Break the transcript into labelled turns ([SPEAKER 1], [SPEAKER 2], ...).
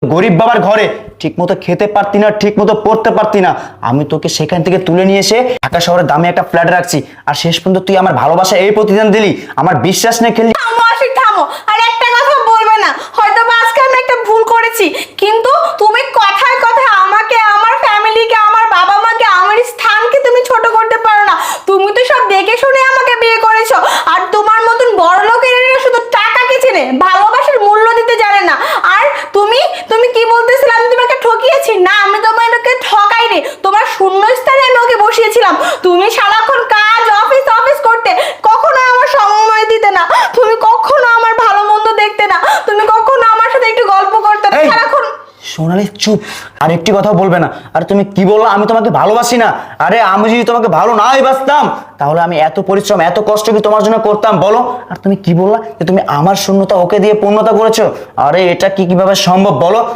[SPEAKER 1] গরিব বাবার ঘরে ঠিক মতো খেতে পারতি না, ঠিক মতো পড়তে পারতি না, আমি তোকে সেখান থেকে তুলে নিয়ে এসে ঢাকা শহরে দামি একটা ফ্ল্যাট রাখছি, আর শেষ পর্যন্ত তুই আমার ভালোবাসা এই প্রতিদান দিলি, আমার বিশ্বাস নিয়ে খেললি।
[SPEAKER 2] থামো আশিক থামো, আর একটা কথা বলবে না। হয়তো বা আজকে আমি একটা ভুল করেছি, কিন্তু তুমি কথায় কথায় আমাকে, আমার ফ্যামিলিকে, আমার বাবা মাকে, আমার স্থানকে তুমি ছোট করতে পারো না। তুমি তো সব দেখে শুনে আমাকে বিয়ে করেছো, আর তোমার মতন বড় লোকের শুধু টাকাকে চেনে, ভালোবাসার মূল্য দিতে জানে না। আর তুমি তুমি কি বলতেছিলে আমি তোমাকে ঠকিয়েছি? না, আমি তোমাকে ঠকাইনি, তোমার শূন্যস্থানে আমি ওকে বসিয়েছিলাম। তুমি সারাক্ষণ কাজ অফিস অফিস করতে, কখনো আমার সময় দিতে না, তুমি কখনো আমার ভালো মন্দ দেখতে না, তুমি কখনো আমার সাথে একটু গল্প করতে না,
[SPEAKER 1] এই,
[SPEAKER 2] সারাক্ষণ।
[SPEAKER 1] সোনালি চুপ, আর একটি কথা বলবে না। আর তুমি কি বললা আমি তোমাকে ভালোবাসি না? আরে আমি যদি তোমাকে ভালো নাই বাসতাম তাহলে আমি এত পরিশ্রম এত কষ্ট কি তোমার জন্য করতাম বলো? আর তুমি কি বললা যে তুমি আমার শূন্যতা ওকে দিয়ে পূর্ণতা করেছো? আরে এটা কি কিভাবে সম্ভব বলো?